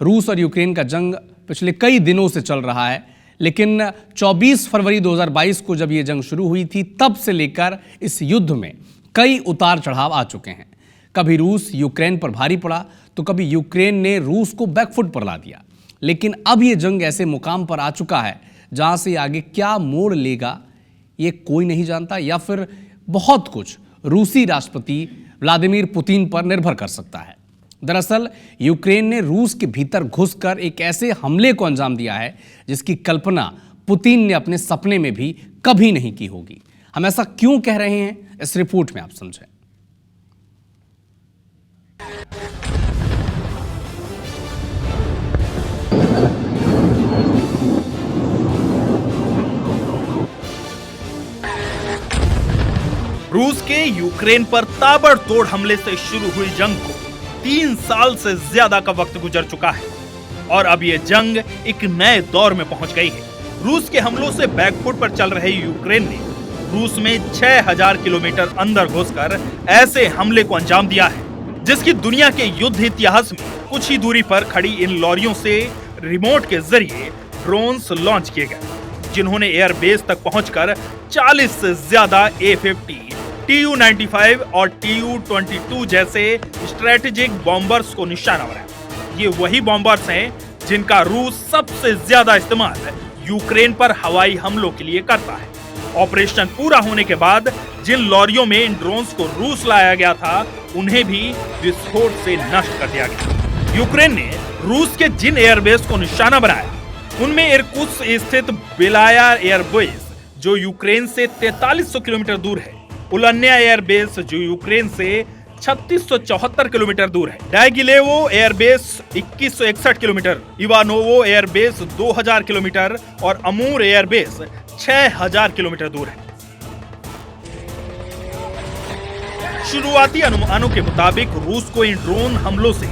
रूस और यूक्रेन का जंग पिछले कई दिनों से चल रहा है, लेकिन 24 फरवरी 2022 को जब ये जंग शुरू हुई थी, तब से लेकर इस युद्ध में कई उतार चढ़ाव आ चुके हैं। कभी रूस यूक्रेन पर भारी पड़ा तो कभी यूक्रेन ने रूस को बैकफुट पर ला दिया। लेकिन अब ये जंग ऐसे मुकाम पर आ चुका है जहां से आगे क्या मोड़ लेगा ये कोई नहीं जानता, या फिर बहुत कुछ रूसी राष्ट्रपति व्लादिमीर पुतिन पर निर्भर कर सकता है। दरअसल यूक्रेन ने रूस के भीतर घुसकर एक ऐसे हमले को अंजाम दिया है जिसकी कल्पना पुतिन ने अपने सपने में भी कभी नहीं की होगी। हम ऐसा क्यों कह रहे हैं, इस रिपोर्ट में आप समझें। रूस के यूक्रेन पर ताबड़तोड़ हमले से शुरू हुई जंग को 3 साल से ज्यादा का वक्त गुजर चुका है और अब यह जंग एक नए दौर में पहुंच गई है। रूस के हमलों से बैकफुट पर चल रहे यूक्रेन ने रूस में 6000 किलोमीटर अंदर घुसकर ऐसे हमले को अंजाम दिया है जिसकी दुनिया के युद्ध इतिहास में कुछ ही दूरी पर खड़ी इन लॉरियों से रिमोट के जरिए ड्रोन्स लॉन्च किए गए, जिन्होंने एयरबेस तक पहुंचकर 40 से ज्यादा A-50, Tu-95 और Tu-22 जैसे स्ट्रेटेजिक बॉम्बर्स को निशाना बनाया। ये वही बॉम्बर्स हैं जिनका रूस सबसे ज्यादा इस्तेमाल यूक्रेन पर हवाई हमलों के लिए करता है। ऑपरेशन पूरा होने के बाद जिन लॉरियों में इन ड्रोन्स को रूस लाया गया था, उन्हें भी विस्फोट से नष्ट कर दिया गया। यूक्रेन ने रूस के जिन एयरबेस को निशाना बनाया, उनमें इरकुत्स्क स्थित बेलाया एयरबेस जो यूक्रेन से 4300 किलोमीटर दूर है, उलन्या एयरबेस जो यूक्रेन से 3674 किलोमीटर दूर है, Diaghilevo airbase 2161 kilometre, Ivanovo airbase 2000 kilometre और अमूर एयरबेस 6000 किलोमीटर दूर है। शुरुआती अनुमानों के मुताबिक रूस को इन ड्रोन हमलों से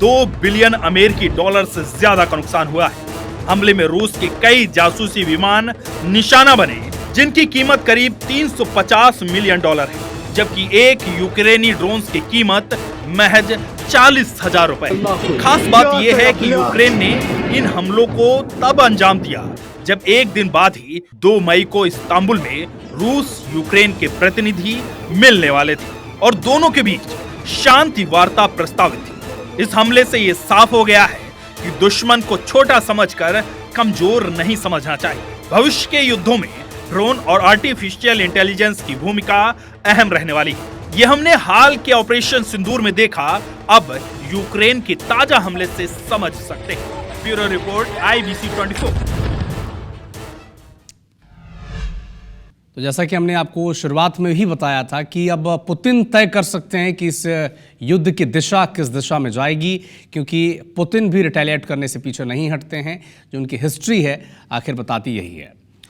2 बिलियन अमेरिकी डॉलर से ज्यादा का नुकसान हुआ है। हमले में रूस के कई जासूसी विमान निशाना बने जिनकी कीमत करीब 350 मिलियन डॉलर है, जबकि एक यूक्रेनी ड्रोन्स की कीमत महज 40,000 रुपए। खास बात यह है कि यूक्रेन ने इन हमलों को तब अंजाम दिया जब एक दिन बाद ही 2 मई को इस्तांबुल में रूस यूक्रेन के प्रतिनिधि मिलने वाले थे और दोनों के बीच शांति वार्ता प्रस्तावित थी। इस हमले से यह साफ हो गया है कि दुश्मन को छोटा समझकर कमजोर नहीं समझना चाहिए। भविष्य के युद्धों में ड्रोन और आर्टिफिशियल इंटेलिजेंस की भूमिका अहम रहने वाली है। यह हमने हाल के ऑपरेशन सिंदूर में देखा, अब यूक्रेन के ताजा हमले से समझ सकते हैं। Bureau report IBC 24। तो जैसा कि हमने आपको शुरुआत में ही बताया था कि अब पुतिन तय कर सकते हैं कि इस युद्ध की दिशा किस दिशा में जाएगी, क्योंकि पुतिन भी रिटेलिएट करने से पीछे नहीं हटते हैं। जो उनकी हिस्ट्री है आखिर बताती यही है।